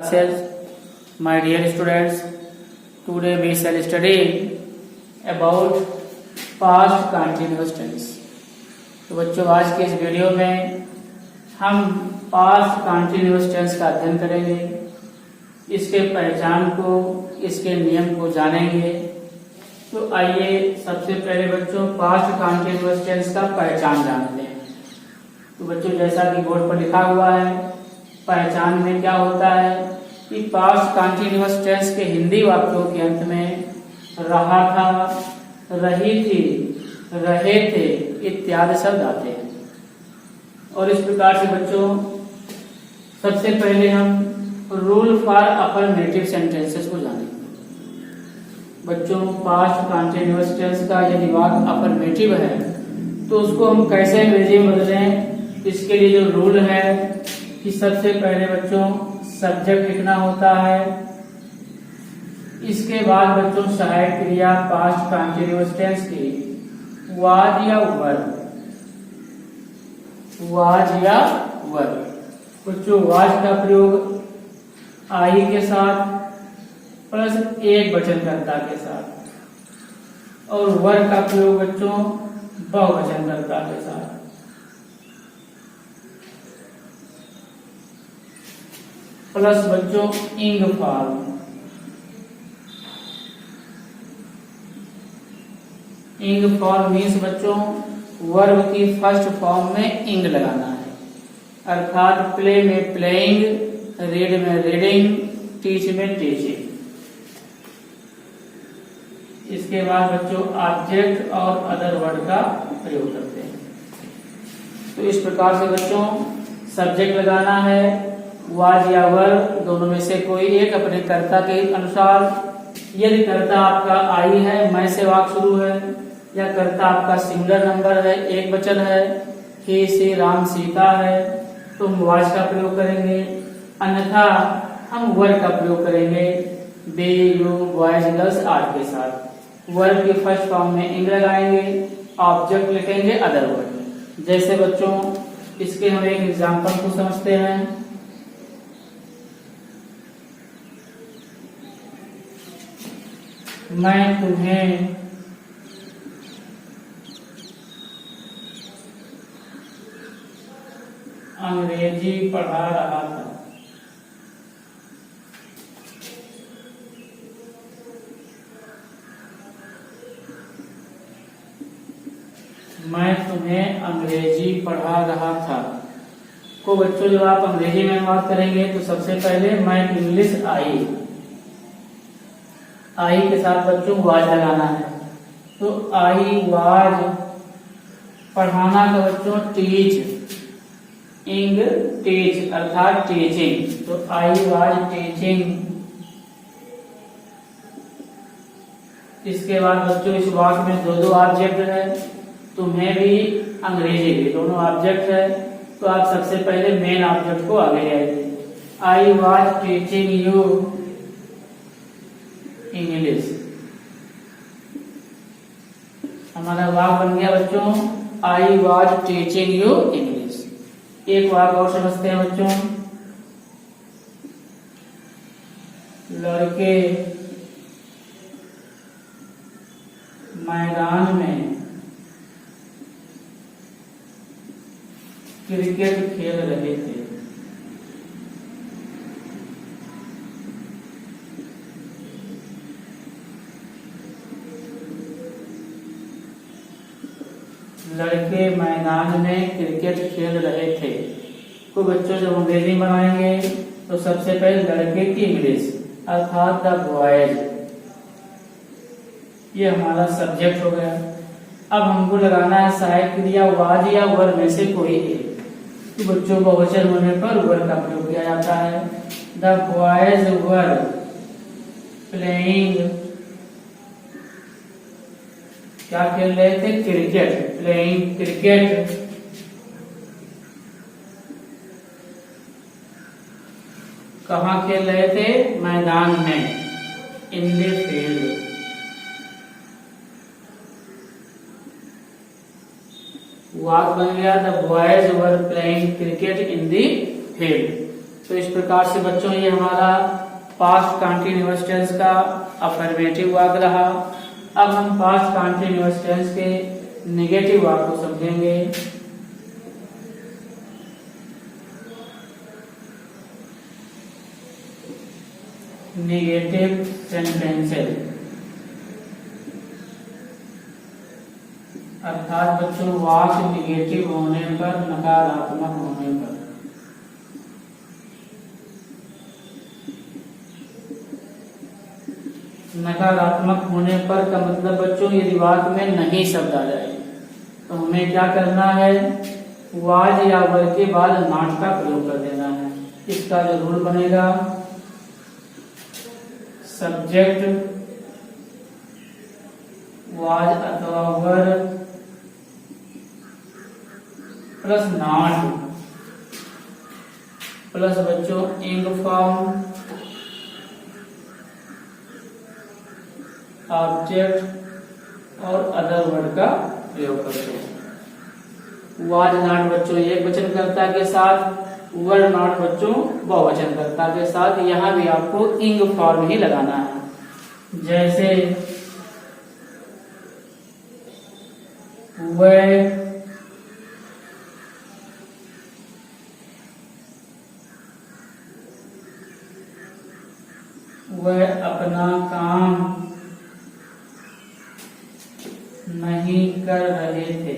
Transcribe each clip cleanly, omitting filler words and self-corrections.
My dear students, today we shall study about past continuous tense. तो बच्चों आज के इस वीडियो में हम पास्ट कंटिन्यूअस टेंस का अध्ययन करेंगे, इसके पहचान को, इसके नियम को जानेंगे। तो आइए सबसे पहले बच्चों पास्ट कंटिन्यूअस टेंस का पहचान जानते हैं। तो बच्चों जैसा कि बोर्ड पर लिखा हुआ है, पहचान में क्या होता है कि पास्ट कंटिन्यूअस टेंस के हिंदी वाक्यों के अंत में रहा था, रही थी, रहे थे इत्यादि शब्द आते हैं। और इस प्रकार से बच्चों सबसे पहले हम रूल फॉर अफर्मेटिव सेंटेंसेस को जानेंगे। बच्चों पास्ट कंटिन्यूअस टेंस का यदि वाक्य अफर्मेटिव है तो उसको हम कैसे अंग्रेजी में बदलें, इसके लिए जो रूल है कि सबसे पहले बच्चों सब्जेक्ट लिखना होता है, इसके बाद बच्चों सहायक क्रिया पास्ट कंटिन्यूअस टेंस की वाज या वर, वाज या वर। बच्चों वाज का प्रयोग आई के साथ प्लस एक वचनकर्ता के साथ, और वर का प्रयोग बच्चों बहुवचनकर्ता के साथ। प्लस बच्चों इंग फॉर्म, इंग फॉर्म मीन्स बच्चों वर्ब की फर्स्ट फॉर्म में इंग लगाना है, अर्थात प्ले में प्लेइंग, रीड में रीडिंग, टीच में टीचिंग। इसके बाद बच्चों ऑब्जेक्ट और अदर वर्ड का प्रयोग करते हैं। तो इस प्रकार से बच्चों सब्जेक्ट लगाना है, वाज या वर दोनों में से कोई एक अपने कर्ता के अनुसार। यदि कर्ता आपका आई है, मैं से वाक्य शुरू है, या कर्ता आपका सिंगुलर नंबर है, एक वचन है, हे से राम सीता है, तो हम वाज का प्रयोग करेंगे। अन्यथा हम वर का प्रयोग करेंगे, दे, यू, बॉयज, गर्ल्स आदि के साथ। वर्ब की फर्स्ट फॉर्म में इंग लगाएंगे, ऑब्जेक्ट लिखेंगे अदर वर्ड। जैसे बच्चों इसके हम एक एग्जाम्पल को समझते हैं। मैं तुम्हें अंग्रेजी पढ़ा रहा था। मैं तुम्हें अंग्रेजी पढ़ा रहा था को बच्चों जब आप अंग्रेजी में बात करेंगे तो सबसे पहले मैं इंग्लिश आई के साथ बच्चों वाज लगाना है। तो आई वाज, पढ़ाना का बच्चों टीच, इंग टीच अर्थात टीचिंग। तो आई वाज टीचिंग। इसके बाद बच्चों इस वाक्य में दो ऑब्जेक्ट है, तुम्हें भी अंग्रेजी भी दोनों ऑब्जेक्ट है। तो आप सबसे पहले मेन ऑब्जेक्ट को आगे ले आइए। I was teaching you English. हमारा वाक्य बन गया बच्चों I was teaching you English. एक वाक्य और समझते हैं बच्चों। लड़के मैदान में क्रिकेट खेल रहे थे। लड़के मैदान में क्रिकेट खेल रहे थे को बच्चों जब अंग्रेजी बनाएंगे तो सबसे पहले लड़के की इंग्लिश अर्थात द बॉयज, ये हमारा सब्जेक्ट हो गया। अब हमको लगाना है सहायक क्रिया वाज या वर में से कोई एक। तो बच्चों बहुवचन होने पर वर का प्रयोग किया जाता है। द बॉयज वर प्लेइंग, क्या खेल रहे थे? Cricket, playing cricket. कहाँ खेल रहे थे? मैदान में, इन द फील्ड। वाक्य बन गया the boys were playing cricket in the field. तो इस प्रकार से बच्चों ये हमारा पास्ट कंटीन्यूअस टेंस का अफर्मेटिव वाक्य रहा। अब हम पास्ट कंटीन्यूअस टेंस के नेगेटिव वाक्य को समझेंगे। नेगेटिव सेंटेंसेस अर्थात बच्चों वाक्य नेगेटिव होने पर, नकारात्मक होने पर। नकारात्मक होने पर का मतलब बच्चों यदि वाक्य में नहीं शब्द आ जाए तो हमें क्या करना है, वाज या वर के बाद नॉट का प्रयोग कर देना है। इसका जो रूल बनेगा, सब्जेक्ट वाज अथवा वर प्लस नॉट प्लस बच्चों इंग फॉर्म ऑब्जेक्ट और अदर वर्ड का प्रयोग करते हैं। वाज नॉट बच्चों एक वचनकर्ता के साथ, वर नॉट बच्चों बहुवचनकर्ता के साथ। यहाँ भी आपको इंग फॉर्म ही लगाना है। जैसे वह अपना काम नहीं कर रहे थे।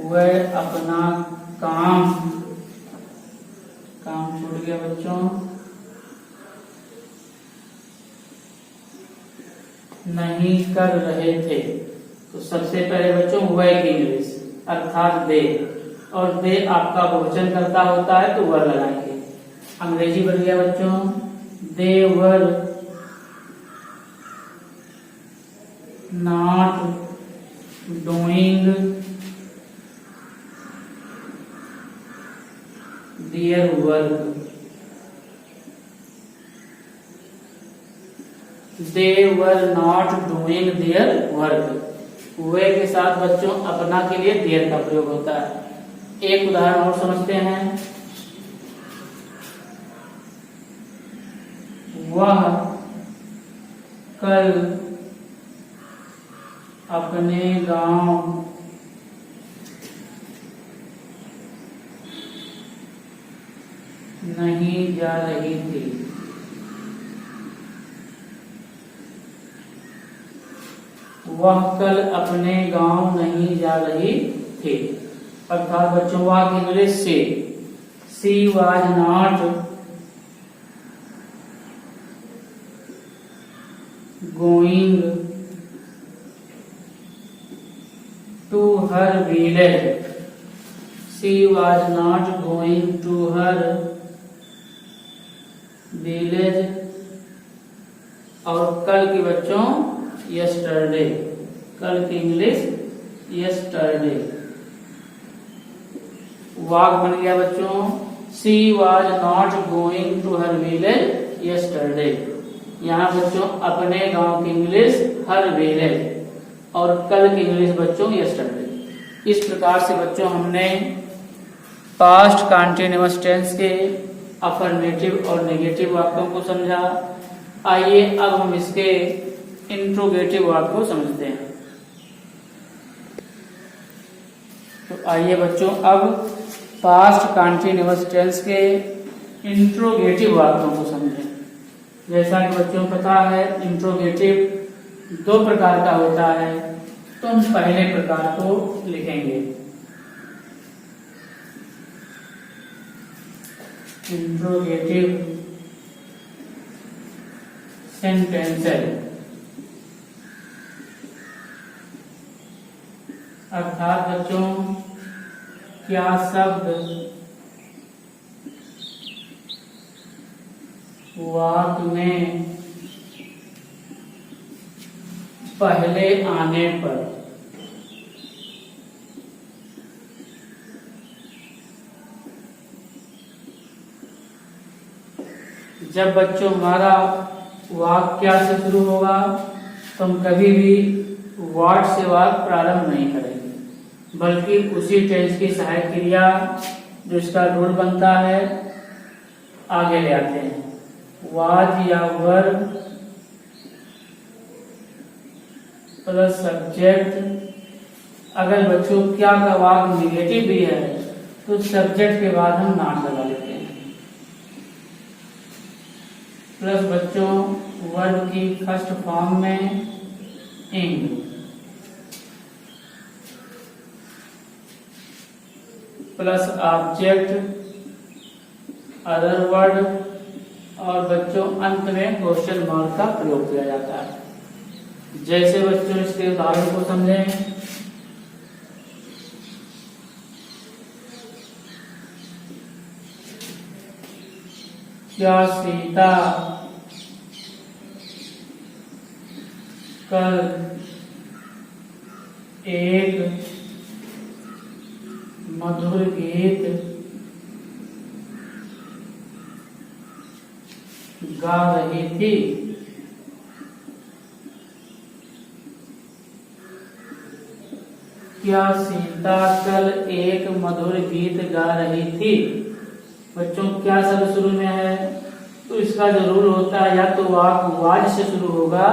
वह अपना काम छूट गया बच्चों, नहीं कर रहे थे। तो सबसे पहले बच्चों वह की इंग्लिश अर्थात दे, और दे आपका बहुवचन करता होता है तो वर लगाएंगे। अंग्रेजी बन गया बच्चों, they were not doing their work. They were not doing their work. वे के साथ बच्चों अपना के लिए देयर का प्रयोग होता है। एक उदाहरण और समझते हैं। वह कल अपने गांव नहीं जा रही थी। वह कल अपने गांव नहीं जा रही थी। अर्थात बच्चों वह इंग्लिश से, she was not going to her village. She was not going to her village. और कल की बच्चों यस्टरडे, कल की इंग्लिश यस्टरडे। वाक बन गया बच्चों, she was not going to her village yesterday. यहाँ बच्चों अपने गांव की इंग्लिश हर विलेज और कल की इंग्लिश बच्चों यस्टरडे। इस प्रकार से बच्चों हमने पास्ट कंटीन्यूअस टेंस के अफर्मेटिव और नेगेटिव वाक्यों को समझा। आइए अब हम इसके इंट्रोगेटिव वाक्य को समझते हैं। तो आइए बच्चों अब पास्ट कंटीन्यूअस टेंस के इंट्रोगेटिव वाक्यों को समझें। जैसा कि बच्चों को पता है इंट्रोगेटिव दो प्रकार का होता है, तो हम पहले प्रकार को लिखेंगे। इंट्रोगेटिव सेंटेंसेस अर्थात बच्चों क्या शब्द वाक्य में पहले आने पर जब बच्चों हमारा वाक्य क्या से शुरू होगा तो हम कभी भी वाट से वाक्य प्रारंभ नहीं करेंगे, बल्कि उसी टेंस की सहायक क्रिया जो इसका रूल बनता है आगे ले आते हैं। वाज या वर प्लस सब्जेक्ट। अगर बच्चों क्या का वाक्य निगेटिव भी है तो सब्जेक्ट के बाद हम नॉट लगा लेते हैं। प्लस बच्चों वर्ब की फर्स्ट फॉर्म में इंग, प्लस ऑब्जेक्ट अदर वर्ड, और बच्चों अंत में क्वेश्चन मार्क का प्रयोग किया जाता है। जैसे बच्चों इसके उदाहरण को समझें। क्या सीता कल एक मधुर गीत गा रही थी? क्या सीता कल एक मधुर गीत गा रही थी? बच्चों क्या शब्द शुरू में है तो इसका जरूर होता है या तो वाक्य वाज से शुरू होगा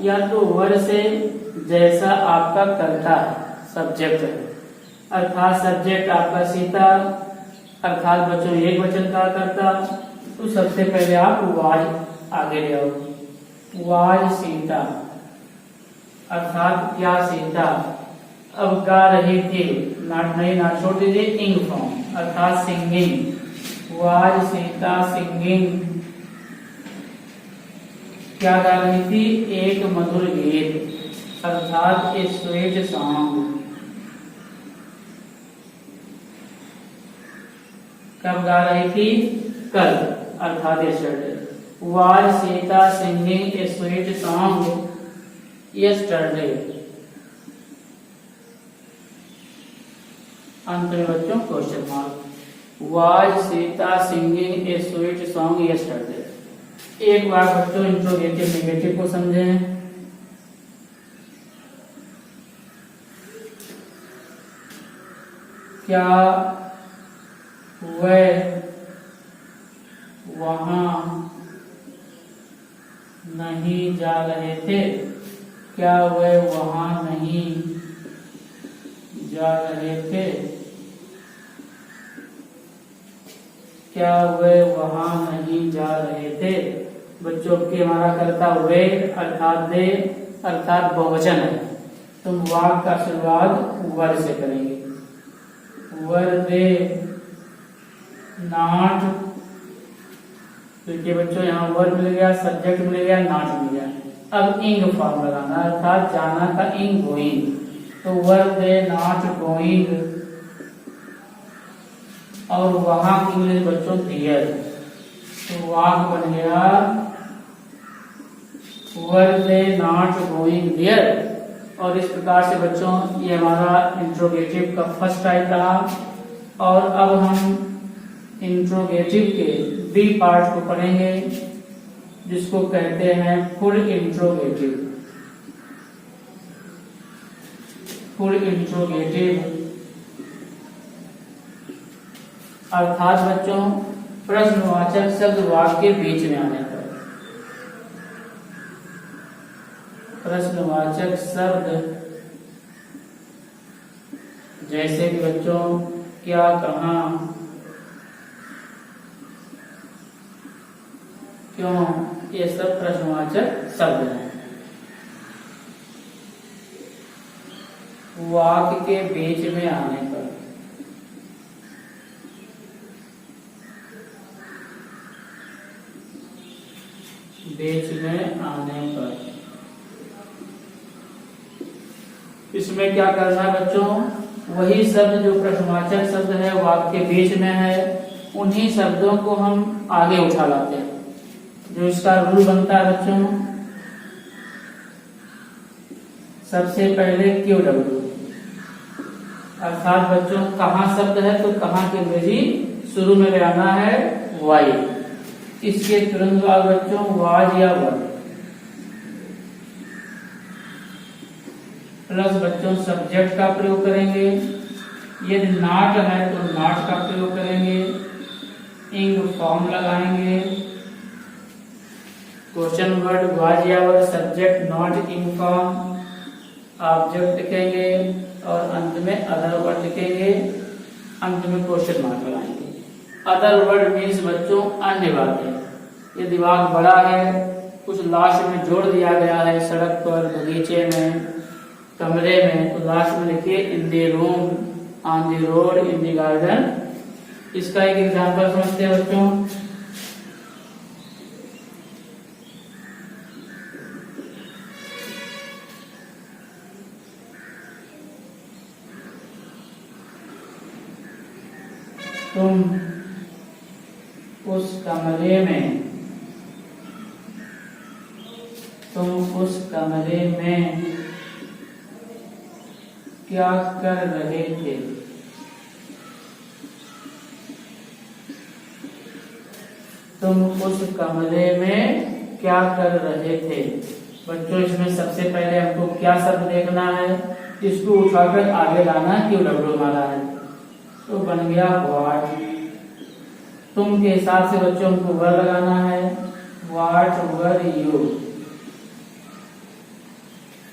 या तो वर से, जैसा आपका कर्ता है सब्जेक्ट है। अर्थात सब्जेक्ट आपका सीता, अर्थात बच्चों एक वचन का कर्ता, तो सबसे पहले आप वाज आगे ले आओ। वाज सीता अर्थात क्या सीता। अब गा रही थी, नाट नहीं नाट छोड़ दीजिए, इंग फॉर्म अर्थात सिंगिंग। वाज सीता सिंगिंग, क्या गा रही थी? एक मधुर गीत अर्थात ए स्वीट सॉन्ग। कब गा रही थी? कल अर्थात yesterday. Was Sita singing A sweet song yesterday. अंत में बच्चों question mark. Was Sita singing A sweet song yesterday. एक बार बच्चों इंट्रोगेटिव नेगेटिव को समझें। क्या वह वहां नहीं जा रहे थे? क्या वह वहां नहीं जा रहे थे? क्या वे वहां नहीं जा रहे थे? बच्चों के हमारा करता वे अर्थात दे अर्थात बहुवचन है, तुम वाक्य का शुरुआत वर से करेंगे। वर दे नॉट, देखिए बच्चों यहाँ वर मिल गया, सब्जेक्ट मिल गया, नॉट मिल गया। अब इंग फॉर्म लगाना अर्थात जाना का इंग गोइंग, तो वर दे नॉट गोइंग, और वहां की इंग्लिश बच्चों क्लियर, तो वाक्य बन गया वर दे नॉट गोइंग देयर। और इस प्रकार से बच्चों ये हमारा इंट्रोगेटिव का फर्स्ट टाइप रहा। और अब हम इंट्रोगेटिव के बी पार्ट को पढ़ेंगे जिसको कहते हैं फुल इंट्रोगेटिव। फुल इंट्रोगेटिव अर्थात बच्चों प्रश्नवाचक शब्द वाक्य के बीच में आने पर। प्रश्नवाचक शब्द जैसे कि बच्चों क्या, कहां, क्यों, ये सब प्रश्नवाचक शब्द हैं। वाक्य के बीच में आने पर। बीच में आने पर इसमें क्या करना है बच्चों? वही शब्द जो प्रश्नवाचक शब्द है वाक्य के बीच में है, उन्हीं शब्दों को हम आगे उठा लाते हैं। जो इसका रूल बनता है बच्चों, सबसे पहले क्यू डब्ल्यू अर्थात बच्चों कहां शब्द है तो कहां की अंग्रेजी शुरू में ले आना है वाई। इसके तुरंत बाद बच्चों वाज या वर। प्लस बच्चों सब्जेक्ट का प्रयोग करेंगे। यदि नॉट है तो नॉट का प्रयोग करेंगे। इंग फॉर्म लगाएंगे। Question word was Yavar subject not in form, object लिखेंगे और अंत में अदर वर्ड लिखेंगे। अंत में क्वेश्चन मार्क लगाएंगे। अदर वर्ड मीन्स बच्चों अन्य बातें। ये दिमाग बड़ा है, कुछ लास्ट में जोड़ दिया गया है, सड़क पर, बगीचे में, कमरे में, तो लास्ट में लिखिए in the room, on the road, in the garden. इसका एक एग्जांपल समझते हैं बच्चों। तुम उस कमरे में, तुम उस कमरे में क्या कर रहे थे? तुम उस कमरे में क्या कर रहे थे? बच्चों इसमें सबसे पहले हमको क्या शब्द देखना है, इसको उठाकर आगे लाना, क्यों डब्ल्यू मारा है, तो बन गया व्हाट। तुम के हिसाब से बच्चों को वर लगाना है, व्हाट वर यू।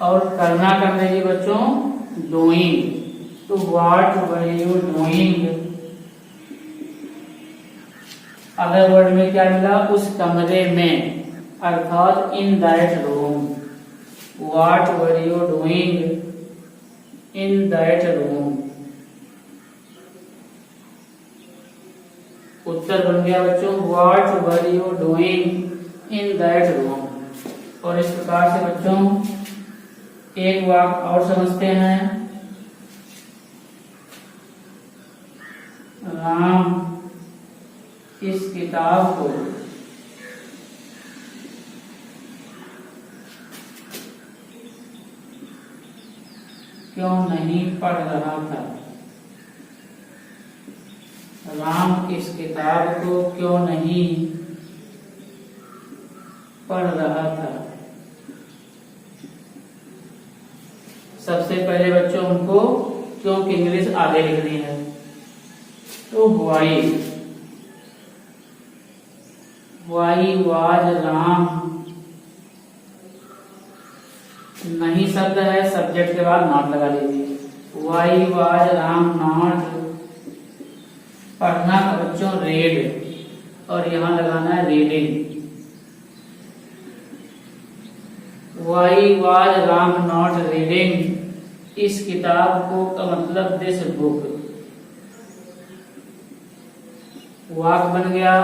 और करना कर देगी बच्चों डूइंग, तो what were you doing. Other word में क्या मिला, उस कमरे में, अर्थात in that room. What were you doing in that room. उत्तर बन गया बच्चों what were you doing in that room. और इस प्रकार से बच्चों एक वाक्य और समझते हैं। राम इस किताब को क्यों नहीं पढ़ रहा था? राम इस किताब को क्यों नहीं पढ़ रहा था? सबसे पहले बच्चों हमको क्योंकि इंग्लिश आगे लिखनी है, तो वाई वाज राम, नहीं शब्द है, सब्जेक्ट के बाद नॉट लगा लीजिए। वाई वाज राम नॉट, पढ़ना का बच्चों रेड, और यहां लगाना है reading. Why was Ram not reading इस किताब को का मतलब दिस बुक। वाक बन गया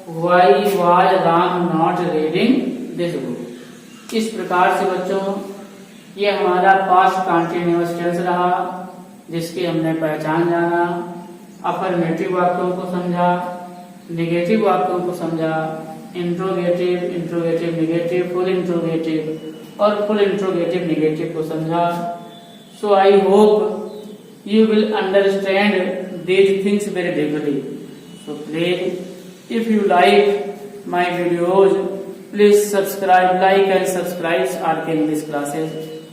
why was Ram not reading this book. इस प्रकार से बच्चों ये हमारा पास्ट कंटीन्यूअस टेंस रहा, जिसकी हमने पहचान जाना, अफर्मेटिव वाक्यों को समझा, नेगेटिव वाक्यों को समझा, interrogative, interrogative negative, full interrogative और फुल इंट्रोगेटिव नेगेटिव को समझा। So I hope you will understand these things very deeply. So please, if you like my videos, please subscribe, like and subscribe RK English classes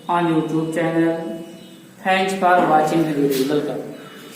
on YouTube channel. Thanks for watching the video. Welcome.